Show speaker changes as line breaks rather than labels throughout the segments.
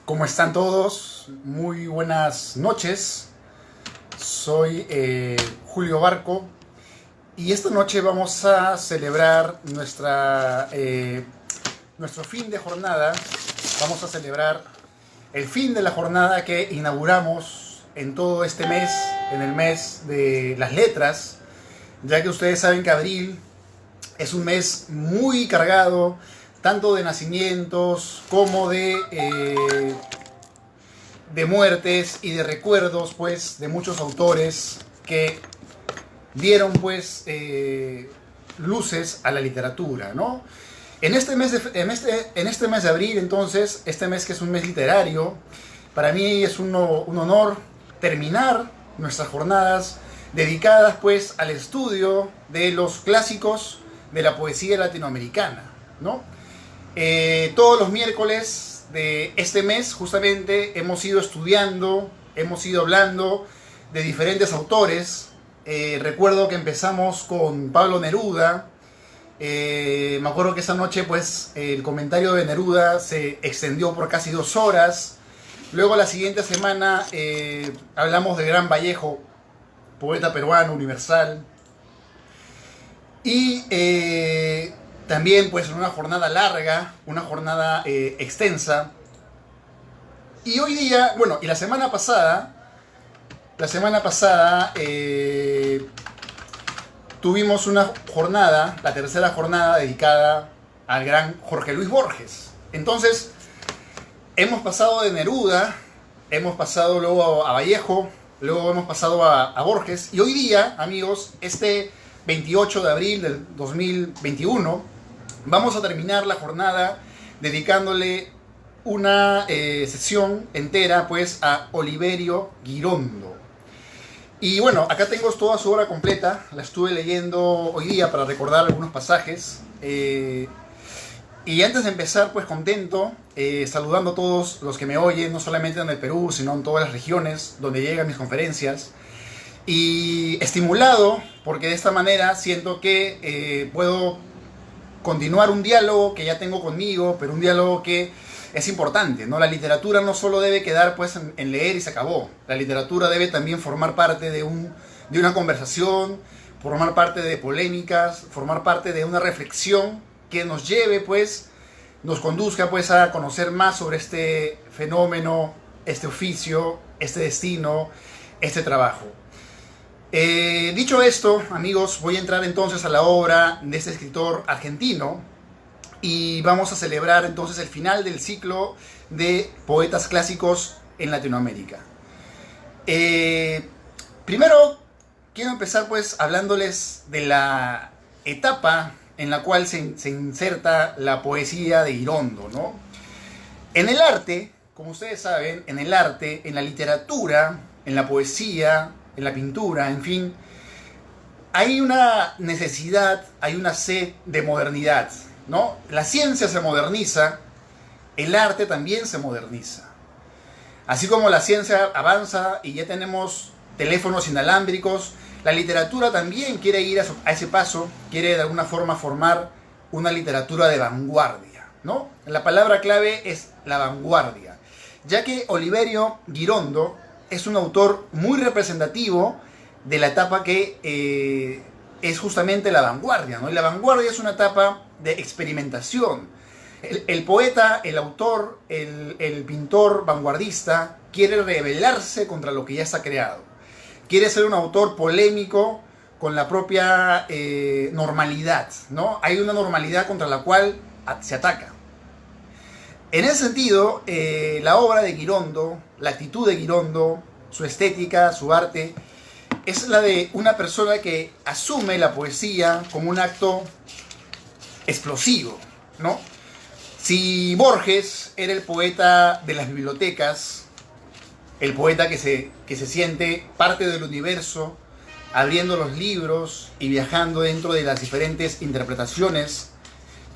¿Cómo están todos? Muy buenas noches. Soy Julio Barco y esta noche vamos a celebrar nuestro fin de jornada. Vamos a celebrar el fin de la jornada que inauguramos en todo este mes, en el mes de las letras, ya que ustedes saben que abril es un mes muy cargado, tanto de nacimientos como de muertes y de recuerdos, pues, de muchos autores que dieron, pues, luces a la literatura, ¿no? En este mes de abril, entonces, este mes que es un mes literario, para mí es un honor terminar nuestras jornadas dedicadas, pues, al estudio de los clásicos de la poesía latinoamericana, ¿no? Todos los miércoles de este mes justamente hemos ido estudiando, hemos ido hablando de diferentes autores. Recuerdo que empezamos con Pablo Neruda. Me acuerdo que esa noche, pues, el comentario de Neruda se extendió por casi 2 horas. Luego la siguiente semana hablamos de Gran Vallejo, poeta peruano universal. Y también, pues, en una jornada larga, una jornada extensa. Y hoy día, bueno, y la semana pasada tuvimos una jornada, la tercera jornada dedicada al gran Jorge Luis Borges. Entonces, hemos pasado de Neruda, hemos pasado luego a Vallejo, luego hemos pasado a Borges. Y hoy día, amigos, este 28 de abril del 2021, vamos a terminar la jornada dedicándole una sesión entera, pues, a Oliverio Girondo. Y bueno, acá tengo toda su obra completa, la estuve leyendo hoy día para recordar algunos pasajes. Y antes de empezar, pues, contento, saludando a todos los que me oyen, no solamente en el Perú, sino en todas las regiones donde llegan mis conferencias. Y estimulado, porque de esta manera siento que puedo continuar un diálogo que ya tengo conmigo, pero un diálogo que es importante, ¿no? La literatura no solo debe quedar, pues, en leer y se acabó. La literatura debe también formar parte de una conversación, formar parte de polémicas, formar parte de una reflexión que nos lleve, pues, nos conduzca, pues, a conocer más sobre este fenómeno, este oficio, este destino, este trabajo. Dicho esto, amigos, voy a entrar entonces a la obra de este escritor argentino y vamos a celebrar entonces el final del ciclo de poetas clásicos en Latinoamérica. Primero quiero empezar, pues, hablándoles de la etapa en la cual se inserta la poesía de Girondo, ¿no? En el arte, como ustedes saben, en el arte, en la literatura, en la poesía, en la pintura, en fin, hay una necesidad, hay una sed de modernidad, ¿no? La ciencia se moderniza, el arte también se moderniza. Así como la ciencia avanza y ya tenemos teléfonos inalámbricos, la literatura también quiere ir a ese paso, quiere de alguna forma formar una literatura de vanguardia, ¿no? La palabra clave es la vanguardia, ya que Oliverio Girondo es un autor muy representativo de la etapa que es justamente la vanguardia, ¿no? Y la vanguardia es una etapa de experimentación. El poeta, el autor, el pintor vanguardista quiere rebelarse contra lo que ya está creado. Quiere ser un autor polémico con la propia normalidad, ¿no? Hay una normalidad contra la cual se ataca. En ese sentido, la obra de Girondo, la actitud de Girondo, su estética, su arte, es la de una persona que asume la poesía como un acto explosivo, ¿no? Si Borges era el poeta de las bibliotecas, el poeta que se siente parte del universo, abriendo los libros y viajando dentro de las diferentes interpretaciones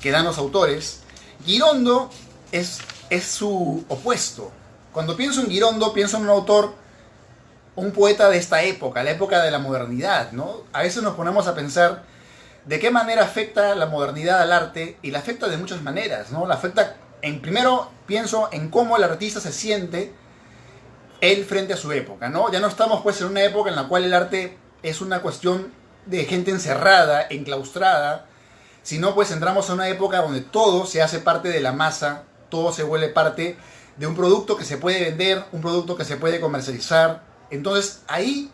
que dan los autores, Girondo es su opuesto. Cuando pienso en Girondo, pienso en un autor, un poeta de esta época, la época de la modernidad, ¿no? A veces nos ponemos a pensar de qué manera afecta la modernidad al arte, y la afecta de muchas maneras, ¿no? La afecta Primero pienso en cómo el artista se siente él frente a su época, ¿no? Ya no estamos pues en una época en la cual el arte es una cuestión de gente encerrada, enclaustrada, sino pues entramos en una época donde todo se hace parte de la masa, todo se vuelve parte de un producto que se puede vender, un producto que se puede comercializar. Entonces ahí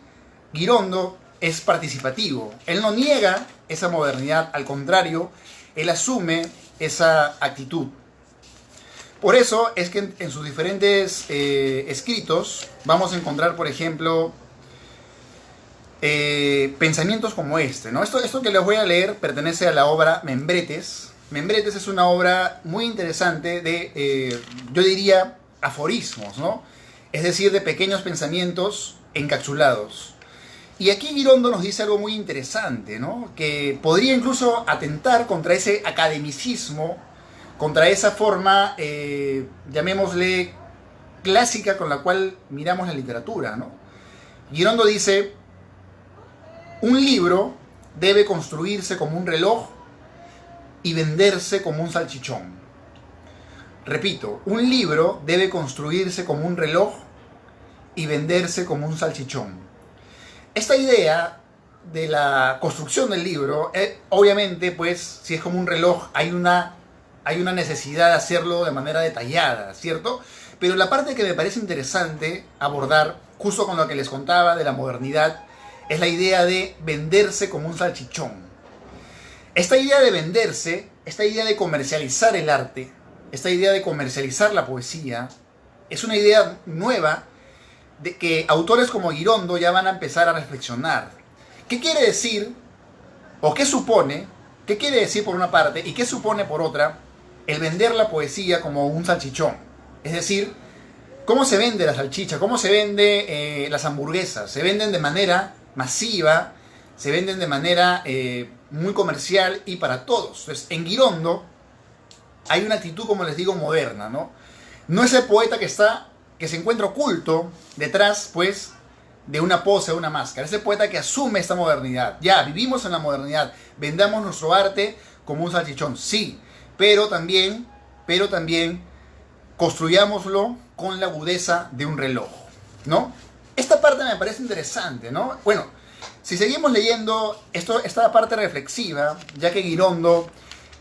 Girondo es participativo. Él no niega esa modernidad, al contrario, él asume esa actitud. Por eso es que en sus diferentes escritos vamos a encontrar, por ejemplo, pensamientos como este, ¿no? Esto que les voy a leer pertenece a la obra Membretes. Membretes es una obra muy interesante de, yo diría, aforismos, ¿no? Es decir, de pequeños pensamientos encapsulados. Y aquí Girondo nos dice algo muy interesante, ¿no? Que podría incluso atentar contra ese academicismo, contra esa forma, llamémosle, clásica con la cual miramos la literatura, ¿no? Girondo dice: un libro debe construirse como un reloj y venderse como un salchichón. Repito, un libro debe construirse como un reloj y venderse como un salchichón. Esta idea de la construcción del libro, obviamente, pues, si es como un reloj, hay una necesidad de hacerlo de manera detallada, ¿cierto? Pero la parte que me parece interesante abordar, justo con lo que les contaba de la modernidad, es la idea de venderse como un salchichón. Esta idea de venderse, esta idea de comercializar el arte, esta idea de comercializar la poesía, es una idea nueva de que autores como Girondo ya van a empezar a reflexionar. ¿Qué quiere decir, o qué supone, qué quiere decir por una parte y qué supone por otra el vender la poesía como un salchichón? Es decir, ¿cómo se vende la salchicha? ¿Cómo se vende las hamburguesas? Se venden de manera masiva, se venden de manera muy comercial y para todos. Entonces, en Girondo hay una actitud, como les digo, moderna, ¿no? No es el poeta que se encuentra oculto detrás, pues, de una pose, de una máscara. Es el poeta que asume esta modernidad. Ya, vivimos en la modernidad, vendamos nuestro arte como un salchichón, sí, pero también construyámoslo con la agudeza de un reloj, ¿no? Esta parte me parece interesante, ¿no? Bueno, si seguimos leyendo esta parte reflexiva, ya que Girondo,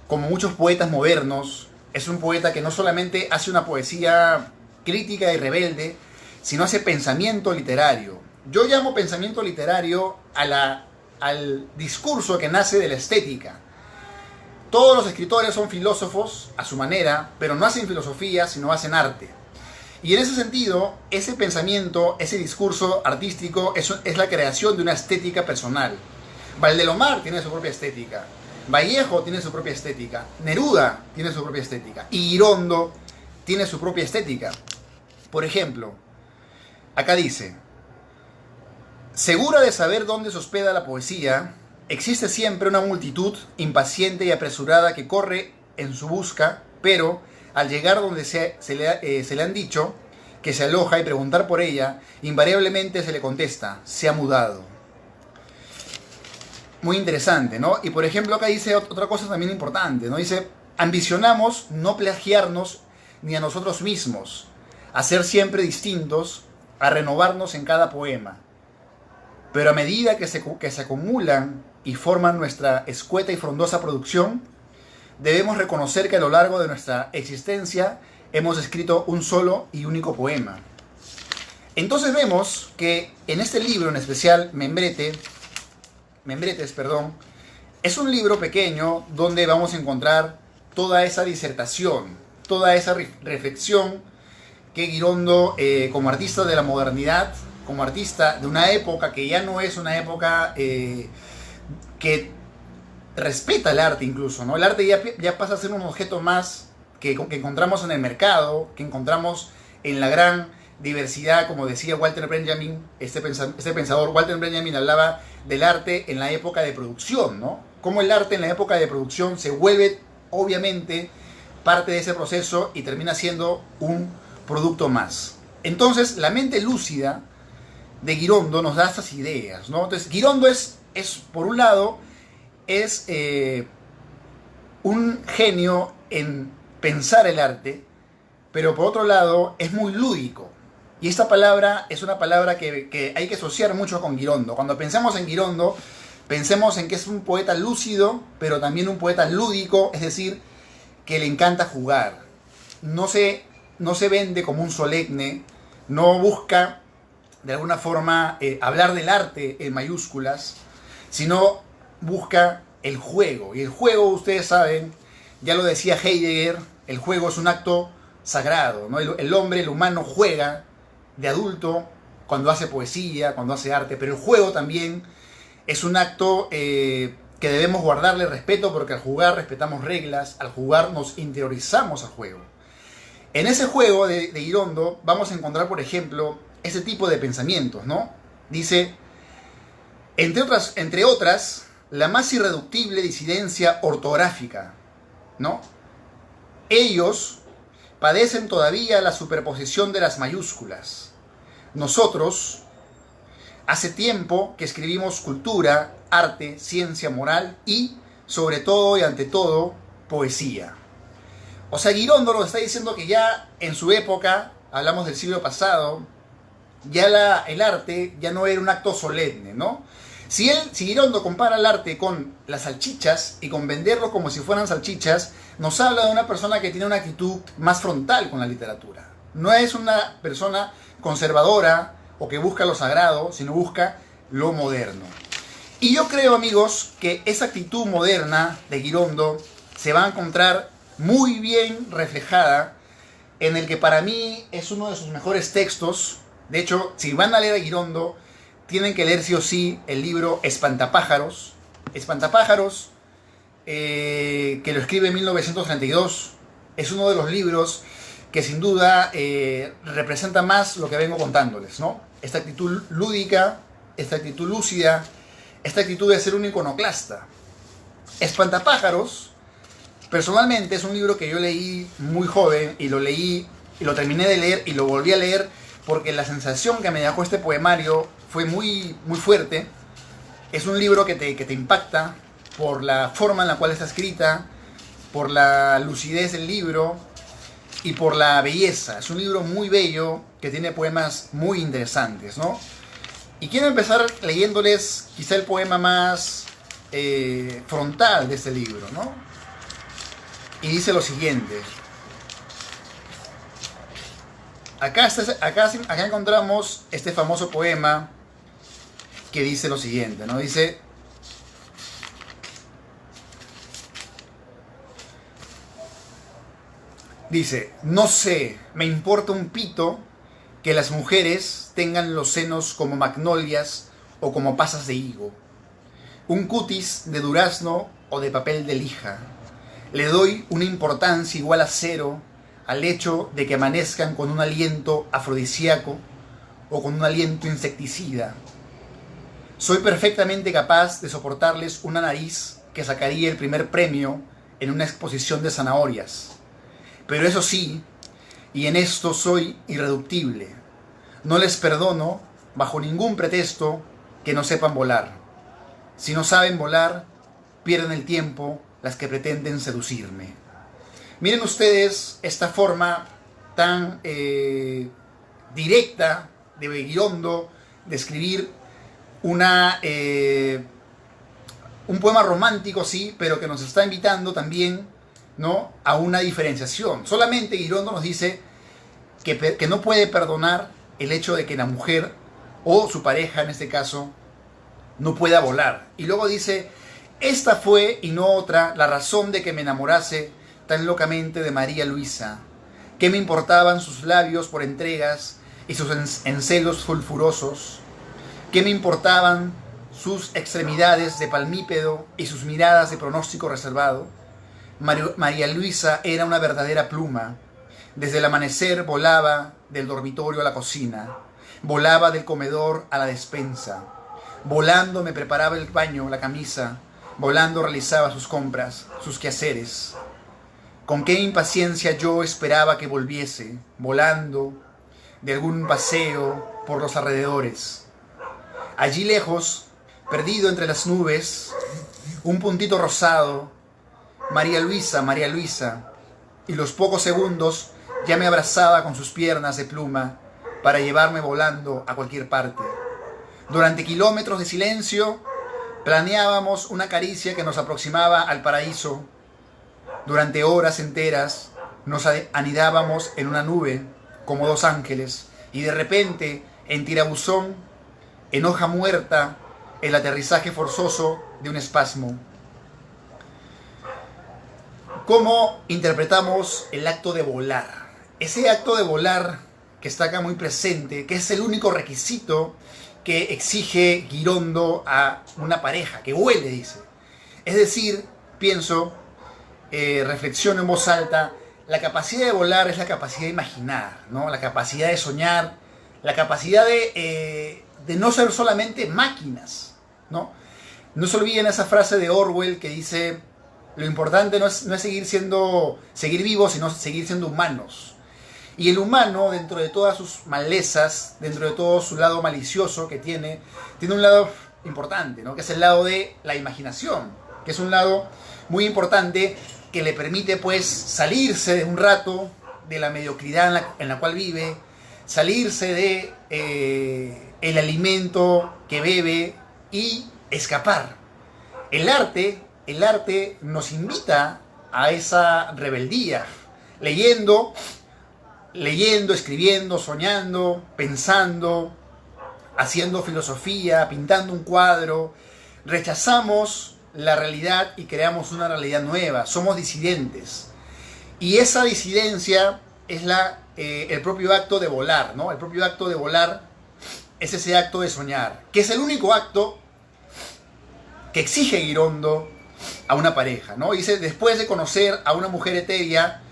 como muchos poetas modernos, es un poeta que no solamente hace una poesía crítica y rebelde, sino hace pensamiento literario. Yo llamo pensamiento literario al discurso que nace de la estética. Todos los escritores son filósofos a su manera, pero no hacen filosofía, sino hacen arte. Y en ese sentido, ese pensamiento, ese discurso artístico es la creación de una estética personal. Valdelomar tiene su propia estética, Vallejo tiene su propia estética, Neruda tiene su propia estética y Girondo tiene su propia estética. Por ejemplo, acá dice: segura de saber dónde se hospeda la poesía, existe siempre una multitud impaciente y apresurada que corre en su busca, pero al llegar donde se le han dicho que se aloja y preguntar por ella, invariablemente se le contesta: se ha mudado. Muy interesante, ¿no? Y por ejemplo acá dice otra cosa también importante, ¿no? Dice: ambicionamos no plagiarnos ni a nosotros mismos, a ser siempre distintos, a renovarnos en cada poema. Pero a medida que se acumulan y forman nuestra escueta y frondosa producción, debemos reconocer que a lo largo de nuestra existencia hemos escrito un solo y único poema. Entonces vemos que en este libro en especial, Membretes, es un libro pequeño donde vamos a encontrar toda esa disertación, toda esa reflexión que Girondo, como artista de la modernidad, como artista de una época que ya no es una época que respeta el arte incluso, ¿no? El arte ya pasa a ser un objeto más que encontramos en el mercado, que encontramos en la gran diversidad, como decía Walter Benjamin, este pensador. Walter Benjamin hablaba del arte en la época de producción, ¿no? Cómo el arte en la época de producción se vuelve, obviamente, parte de ese proceso y termina siendo un producto más. Entonces, la mente lúcida de Girondo nos da estas ideas, ¿no? Entonces, Girondo es por un lado, es un genio en pensar el arte, pero por otro lado es muy lúdico. Y esta palabra es una palabra que hay que asociar mucho con Girondo. Cuando pensamos en Girondo, pensemos en que es un poeta lúcido, pero también un poeta lúdico, es decir, que le encanta jugar. No se vende como un solemne, no busca de alguna forma hablar del arte en mayúsculas, sino busca el juego. Y el juego, ustedes saben, ya lo decía Heidegger, el juego es un acto sagrado, ¿no? El hombre, el humano juega de adulto cuando hace poesía, cuando hace arte, pero el juego también es un acto que debemos guardarle respeto, porque al jugar respetamos reglas, al jugar nos interiorizamos al juego. En ese juego de Girondo vamos a encontrar, por ejemplo, ese tipo de pensamientos, ¿no? Dice, entre otras, la más irreductible disidencia ortográfica, ¿no? Ellos padecen todavía la superposición de las mayúsculas. Nosotros, hace tiempo que escribimos cultura, arte, ciencia, moral y, sobre todo y ante todo, poesía. O sea, Girondo nos está diciendo que ya en su época, hablamos del siglo pasado, ya el arte ya no era un acto solemne, ¿no? Si Girondo compara el arte con las salchichas y con venderlo como si fueran salchichas, nos habla de una persona que tiene una actitud más frontal con la literatura. No es una persona conservadora o que busca lo sagrado, sino busca lo moderno. Y yo creo, amigos, que esa actitud moderna de Girondo se va a encontrar muy bien reflejada en el que para mí es uno de sus mejores textos. De hecho, si van a leer a Girondo, tienen que leer sí o sí el libro Espantapájaros. Espantapájaros, que lo escribe en 1932, es uno de los libros que sin duda representa más lo que vengo contándoles, ¿no? Esta actitud lúdica, esta actitud lúcida, esta actitud de ser un iconoclasta. Espantapájaros, personalmente, es un libro que yo leí muy joven y lo leí y lo terminé de leer y lo volví a leer porque la sensación que me dejó este poemario fue muy, muy fuerte. Es un libro que te impacta por la forma en la cual está escrita, por la lucidez del libro y por la belleza. Es un libro muy bello que tiene poemas muy interesantes, ¿no? Y quiero empezar leyéndoles quizá el poema más frontal de este libro, ¿no? Y dice lo siguiente. Acá encontramos este famoso poema que dice lo siguiente, ¿no? Dice, no sé, me importa un pito que las mujeres tengan los senos como magnolias o como pasas de higo, un cutis de durazno o de papel de lija. Le doy una importancia igual a cero al hecho de que amanezcan con un aliento afrodisíaco o con un aliento insecticida. Soy perfectamente capaz de soportarles una nariz que sacaría el primer premio en una exposición de zanahorias. Pero eso sí, y en esto soy irreductible, no les perdono bajo ningún pretexto que no sepan volar. Si no saben volar, pierden el tiempo las que pretenden seducirme. Miren ustedes esta forma tan directa de Girondo de escribir un poema romántico, sí, pero que nos está invitando también, ¿no?, a una diferenciación. Solamente Girondo nos dice que no puede perdonar el hecho de que la mujer, o su pareja en este caso, no pueda volar. Y luego dice, esta fue y no otra la razón de que me enamorase tan locamente de María Luisa. ¿Qué me importaban sus labios por entregas y sus encelos sulfurosos? ¿Qué me importaban sus extremidades de palmípedo y sus miradas de pronóstico reservado? María Luisa era una verdadera pluma. Desde el amanecer volaba del dormitorio a la cocina, volaba del comedor a la despensa. Volando me preparaba el baño, la camisa, volando realizaba sus compras, sus quehaceres. Con qué impaciencia yo esperaba que volviese, volando de algún paseo por los alrededores. Allí lejos, perdido entre las nubes, un puntito rosado. María Luisa, y los pocos segundos ya me abrazaba con sus piernas de pluma para llevarme volando a cualquier parte. Durante kilómetros de silencio planeábamos una caricia que nos aproximaba al paraíso. Durante horas enteras nos anidábamos en una nube como dos ángeles y de repente en tirabuzón, en hoja muerta, el aterrizaje forzoso de un espasmo. ¿Cómo interpretamos el acto de volar? Ese acto de volar que está acá muy presente, que es el único requisito que exige Girondo a una pareja, que vuele, dice. Es decir, pienso, reflexiono en voz alta, la capacidad de volar es la capacidad de imaginar, ¿no? La capacidad de soñar, la capacidad de no ser solamente máquinas, ¿no? No se olviden esa frase de Orwell que dice, lo importante no es seguir vivos, sino seguir siendo humanos. Y el humano, dentro de todas sus malezas, dentro de todo su lado malicioso que tiene un lado importante, ¿no? Que es el lado de la imaginación, que es un lado muy importante que le permite pues salirse de un rato de la mediocridad en la cual vive, salirse de el alimento que bebe y escapar. El arte nos invita a esa rebeldía, leyendo, escribiendo, soñando, pensando, haciendo filosofía, pintando un cuadro. Rechazamos la realidad y creamos una realidad nueva. Somos disidentes. Y esa disidencia es el propio acto de volar, ¿no? El propio acto de volar es ese acto de soñar, que es el único acto que exige Girondo a una pareja, ¿no? Dice, después de conocer a una mujer etérea,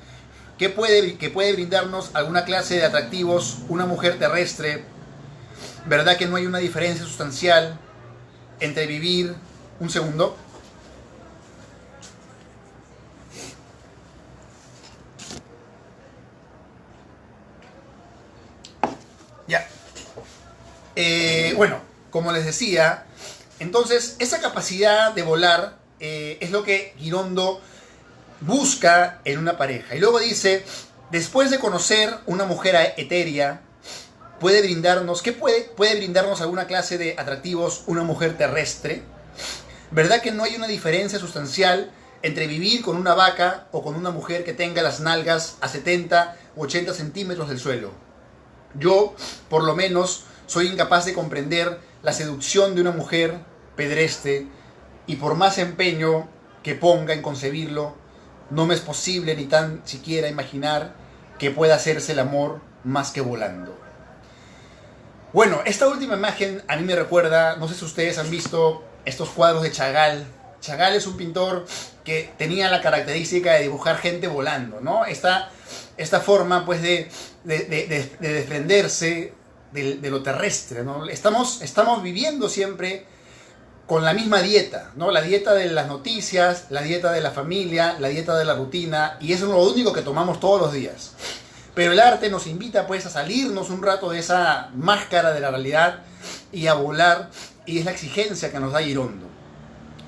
que puede brindarnos alguna clase de atractivos, una mujer terrestre, ¿verdad que no hay una diferencia sustancial entre vivir... Un segundo. Ya. Bueno, como les decía, entonces esa capacidad de volar es lo que Girondo busca en una pareja. Y luego dice, después de conocer una mujer etérea, puede brindarnos alguna clase de atractivos una mujer terrestre. ¿Verdad que no hay una diferencia sustancial entre vivir con una vaca o con una mujer que tenga las nalgas a 70 u 80 centímetros del suelo? Yo, por lo menos, soy incapaz de comprender la seducción de una mujer pedestre y por más empeño que ponga en concebirlo, no me es posible ni tan siquiera imaginar que pueda hacerse el amor más que volando. Bueno, esta última imagen a mí me recuerda, no sé si ustedes han visto estos cuadros de Chagall. Chagall es un pintor que tenía la característica de dibujar gente volando, ¿no? Esta forma, pues, de desprenderse de lo terrestre, ¿no? Estamos viviendo siempre con la misma dieta, ¿no? La dieta de las noticias, la dieta de la familia, la dieta de la rutina, y eso es lo único que tomamos todos los días. Pero el arte nos invita, pues, a salirnos un rato de esa máscara de la realidad y a volar, y es la exigencia que nos da Girondo.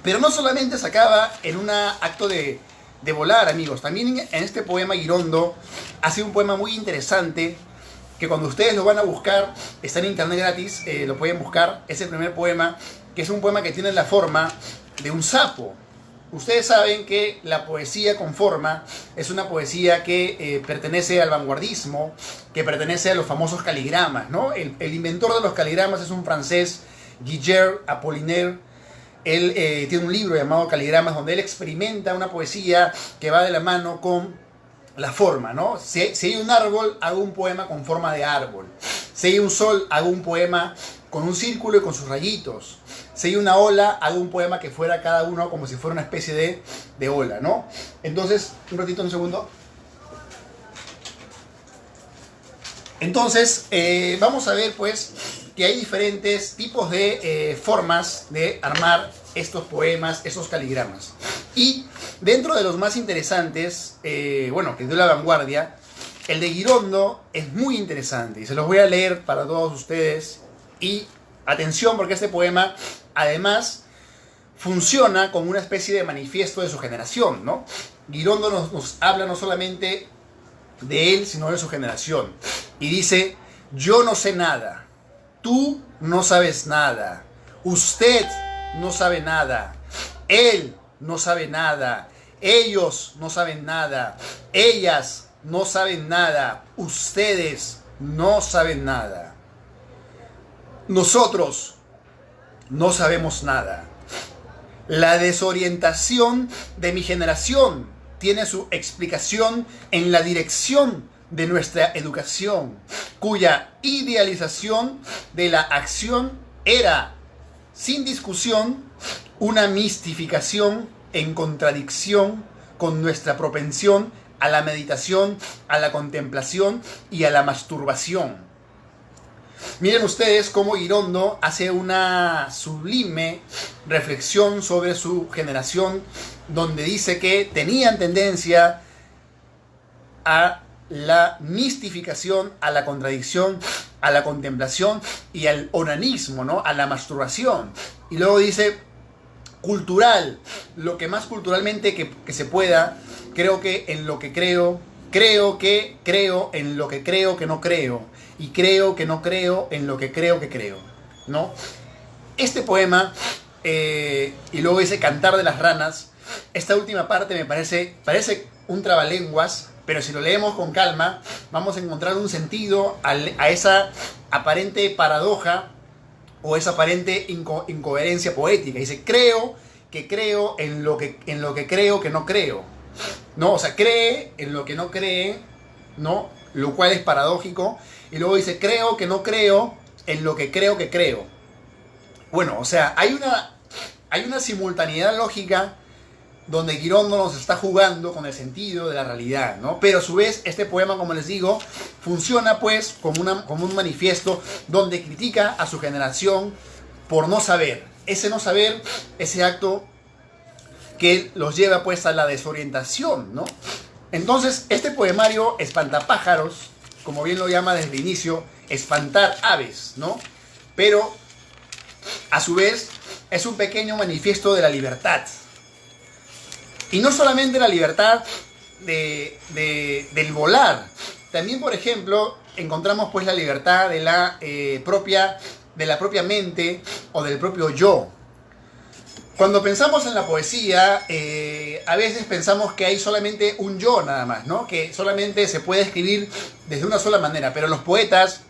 Pero no solamente se acaba en un acto de volar, amigos. También en este poema Girondo hace un poema muy interesante que cuando ustedes lo van a buscar, está en internet gratis, lo pueden buscar. Es el primer poema, que es un poema que tiene la forma de un sapo. Ustedes saben que la poesía con forma es una poesía que pertenece al vanguardismo, que pertenece a los famosos caligramas, ¿no? El inventor de los caligramas es un francés, Guillermo Apollinaire. Él tiene un libro llamado Caligramas, donde él experimenta una poesía que va de la mano con la forma, ¿no? Si hay un árbol, hago un poema con forma de árbol. Si hay un sol, hago un poema con un círculo y con sus rayitos. Si hay una ola, hago un poema que fuera cada uno como si fuera una especie de ola, ¿no? Entonces, un segundo. Entonces, vamos a ver, pues, que hay diferentes tipos de formas de armar estos poemas, estos caligramas. Y dentro de los más interesantes, bueno, que dio la vanguardia, el de Girondo es muy interesante y se los voy a leer para todos ustedes. Y atención, porque este poema además funciona como una especie de manifiesto de su generación, ¿no? Girondo nos habla no solamente de él, sino de su generación. Y dice, yo no sé nada, tú no sabes nada, usted no sabe nada, él no sabe nada, ellos no saben nada, ellas no saben nada, ustedes no saben nada. Nosotros no sabemos nada. La desorientación de mi generación tiene su explicación en la dirección de nuestra educación, cuya idealización de la acción era, sin discusión, una mistificación en contradicción con nuestra propensión a la meditación, a la contemplación y a la masturbación. Miren ustedes cómo Girondo hace una sublime reflexión sobre su generación, donde dice que tenían tendencia a la mistificación, a la contradicción, a la contemplación y al onanismo, ¿no? A la masturbación. Y luego dice, cultural, lo que más culturalmente que se pueda, creo que en lo que creo, creo que creo en lo que creo que no creo, y creo que no creo en lo que creo, ¿no? Este poema, y luego ese Cantar de las Ranas, esta última parte me parece un trabalenguas, pero si lo leemos con calma, vamos a encontrar un sentido a esa aparente paradoja o esa aparente incoherencia poética. Dice, creo que creo en lo que creo que no creo, ¿no? O sea, cree en lo que no cree, ¿no? Lo cual es paradójico. Y luego dice, creo que no creo en lo que creo que creo. Bueno, o sea, hay una simultaneidad lógica donde Girondo nos está jugando con el sentido de la realidad, ¿no? Pero a su vez, este poema, como les digo, funciona pues como un manifiesto donde critica a su generación por no saber. Ese no saber, ese acto que los lleva pues a la desorientación, ¿no? Entonces, este poemario Espantapájaros, como bien lo llama desde el inicio, espantar aves, ¿no? Pero, a su vez, es un pequeño manifiesto de la libertad. Y no solamente la libertad del volar. También, por ejemplo, encontramos pues la libertad de la propia mente o del propio yo. Cuando pensamos en la poesía, a veces pensamos que hay solamente un yo nada más, ¿no? Que solamente se puede escribir desde una sola manera. Pero los poetas,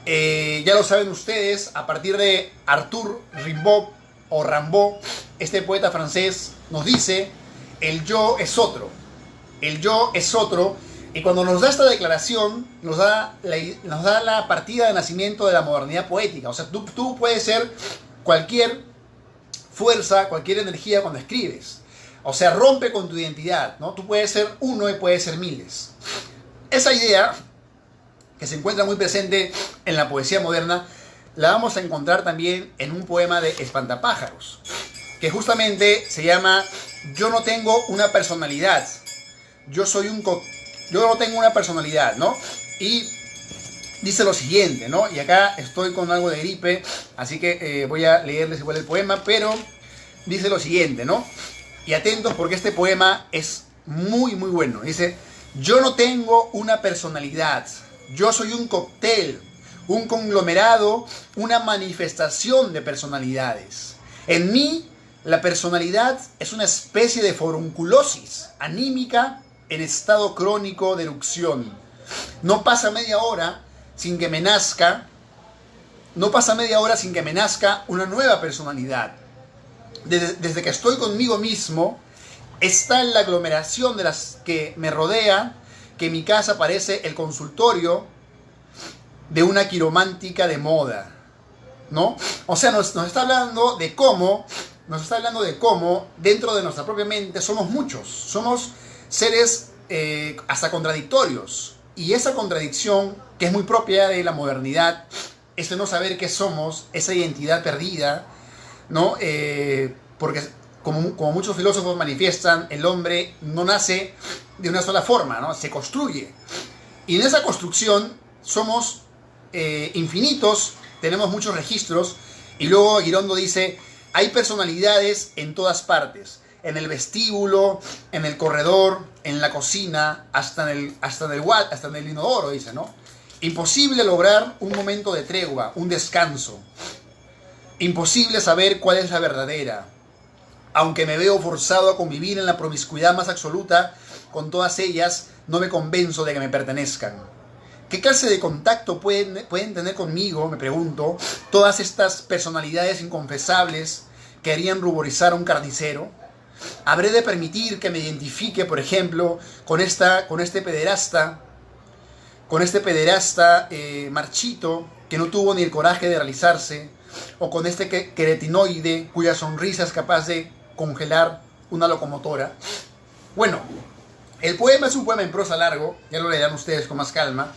ya lo saben ustedes, a partir de Arthur Rimbaud o Rimbaud, este poeta francés nos dice, el yo es otro. El yo es otro. Y cuando nos da esta declaración, nos da la partida de nacimiento de la modernidad poética. O sea, tú puedes ser cualquier fuerza, cualquier energía cuando escribes. O sea, rompe con tu identidad, ¿no? Tú puedes ser uno y puedes ser miles. Esa idea, que se encuentra muy presente en la poesía moderna, la vamos a encontrar también en un poema de Espantapájaros, que justamente se llama Yo no tengo una personalidad. Yo no tengo una personalidad, ¿no? Y dice lo siguiente, ¿no? Y acá estoy con algo de gripe, así que voy a leerles igual el poema, pero dice lo siguiente, ¿no? Y atentos porque este poema es muy, muy bueno. Dice, yo no tengo una personalidad, yo soy un cóctel, un conglomerado, una manifestación de personalidades. En mí, la personalidad es una especie de forunculosis anímica en estado crónico de erupción. No pasa media hora sin que me nazca una nueva personalidad. Desde que estoy conmigo mismo, está en la aglomeración de las que me rodea, que mi casa parece el consultorio de una quiromántica de moda, ¿no? O sea, nos está hablando de cómo dentro de nuestra propia mente somos muchos, somos seres hasta contradictorios. Y esa contradicción, que es muy propia de la modernidad, ese no saber qué somos, esa identidad perdida, ¿no? Porque como muchos filósofos manifiestan, el hombre no nace de una sola forma, ¿no? Se construye. Y en esa construcción somos infinitos, tenemos muchos registros, y luego Girondo dice, Hay personalidades en todas partes, en el vestíbulo, en el corredor, en la cocina, hasta en el inodoro, dice, ¿no? Imposible lograr un momento de tregua, un descanso. Imposible saber cuál es la verdadera. Aunque me veo forzado a convivir en la promiscuidad más absoluta, con todas ellas no me convenzo de que me pertenezcan. ¿Qué clase de contacto pueden tener conmigo, me pregunto, todas estas personalidades inconfesables que harían ruborizar a un carnicero? ¿Habré de permitir que me identifique, por ejemplo, con este pederasta marchito que no tuvo ni el coraje de realizarse, o con este queretinoide cuya sonrisa es capaz de congelar una locomotora? Bueno, el poema es un poema en prosa largo, ya lo leerán ustedes con más calma,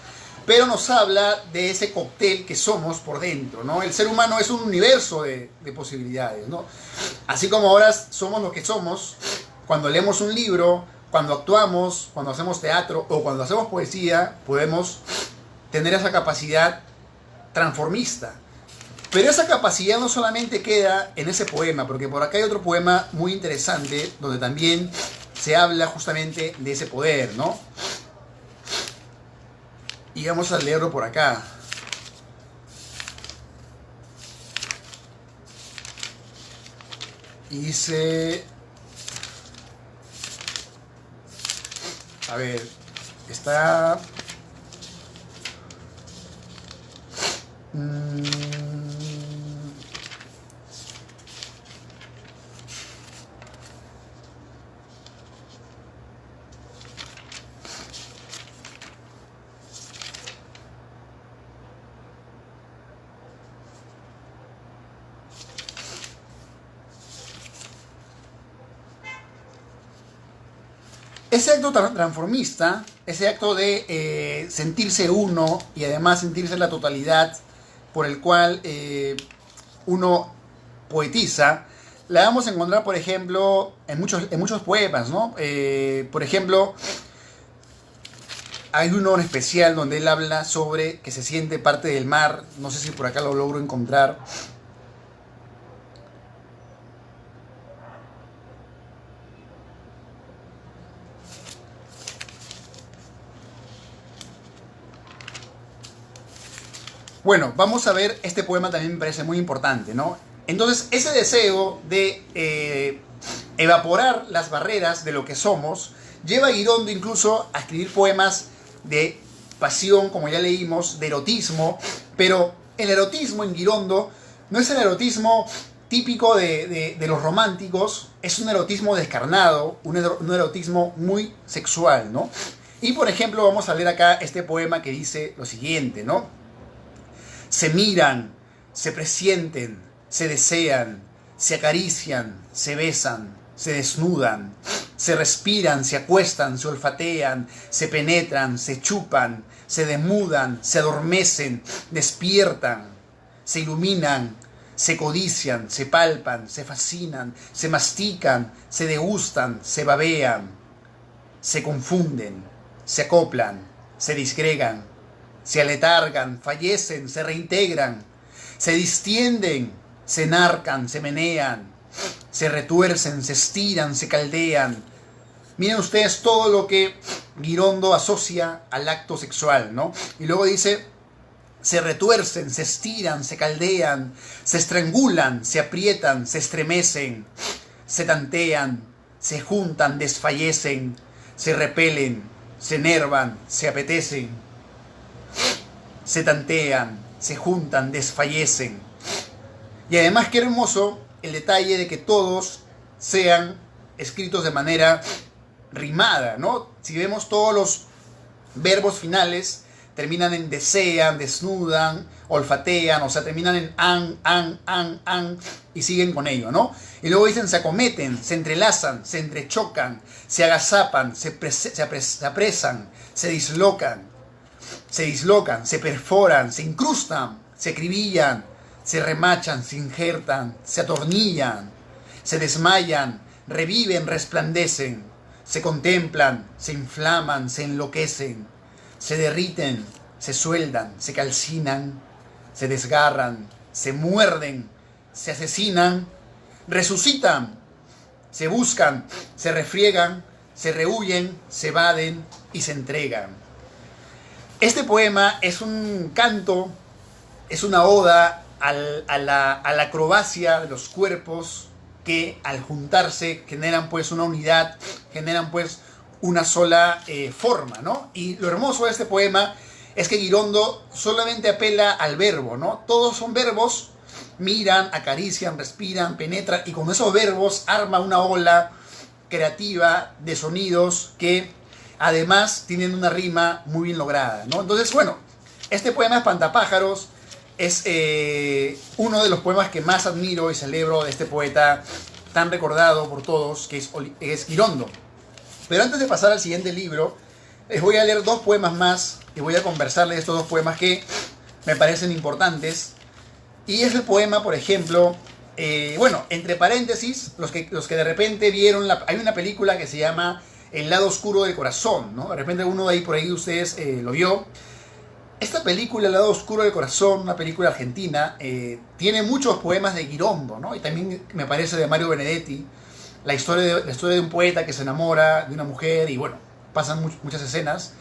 pero nos habla de ese cóctel que somos por dentro, ¿no? El ser humano es un universo de posibilidades, ¿no? Así como ahora somos lo que somos, cuando leemos un libro, cuando actuamos, cuando hacemos teatro o cuando hacemos poesía, podemos tener esa capacidad transformista. Pero esa capacidad no solamente queda en ese poema, porque por acá hay otro poema muy interesante donde también se habla justamente de ese poder, ¿no? Y vamos a leerlo por acá. Y dice... A ver, está... Ese acto transformista, ese acto de sentirse uno y además sentirse la totalidad por el cual uno poetiza, la vamos a encontrar, por ejemplo, en muchos poemas, ¿no? Por ejemplo, hay uno en especial donde él habla sobre que se siente parte del mar. No sé si por acá lo logro encontrar. Bueno, vamos a ver, este poema también me parece muy importante, ¿no? Entonces, ese deseo de evaporar las barreras de lo que somos, lleva a Girondo incluso a escribir poemas de pasión, como ya leímos, de erotismo, pero el erotismo en Girondo no es el erotismo típico de los románticos, es un erotismo descarnado, un erotismo muy sexual, ¿no? Y por ejemplo, vamos a leer acá este poema que dice lo siguiente, ¿no? Se miran, se presienten, se desean, se acarician, se besan, se desnudan, se respiran, se acuestan, se olfatean, se penetran, se chupan, se demudan, se adormecen, despiertan, se iluminan, se codician, se palpan, se fascinan, se mastican, se degustan, se babean, se confunden, se acoplan, se disgregan, se aletargan, fallecen, se reintegran, se distienden, se enarcan, se menean, se retuercen, se estiran, se caldean. Miren ustedes todo lo que Girondo asocia al acto sexual, ¿no? Y luego dice, se retuercen, se estiran, se caldean, se estrangulan, se aprietan, se estremecen, se tantean, se juntan, desfallecen, se repelen, se enervan, se apetecen, se tantean, se juntan, desfallecen. Y además qué hermoso el detalle de que todos sean escritos de manera rimada, ¿no? Si vemos todos los verbos finales, terminan en desean, desnudan, olfatean, o sea, terminan en an, y siguen con ello, ¿no? Y luego dicen se acometen, se entrelazan, se entrechocan, se agazapan, se apresan, se dislocan, se perforan, se incrustan, se acribillan, se remachan, se injertan, se atornillan, se desmayan, reviven, resplandecen, se contemplan, se inflaman, se enloquecen, se derriten, se sueldan, se calcinan, se desgarran, se muerden, se asesinan resucitan, se buscan, se refriegan, se rehuyen, se evaden y se entregan. Este poema es un canto, es una oda a la acrobacia de los cuerpos que al juntarse generan pues una unidad, generan pues una sola forma, ¿no? Y lo hermoso de este poema es que Girondo solamente apela al verbo, ¿no? Todos son verbos, miran, acarician, respiran, penetran, y con esos verbos arma una ola creativa de sonidos que además tienen una rima muy bien lograda, ¿no? Entonces, bueno, este poema Espantapájaros es uno de los poemas que más admiro y celebro de este poeta tan recordado por todos, que es Girondo. Pero antes de pasar al siguiente libro, les voy a leer dos poemas más y voy a conversarles de estos dos poemas que me parecen importantes. Y es el poema, por ejemplo, bueno, entre paréntesis, los que de repente vieron, hay una película que se llama El lado oscuro del corazón, ¿no? De repente uno de ahí por ahí de ustedes lo vio. Esta película, El lado oscuro del corazón, una película argentina, tiene muchos poemas de Girondo, ¿no? Y también me parece de Mario Benedetti, la historia de un poeta que se enamora de una mujer y bueno, pasan muchas escenas.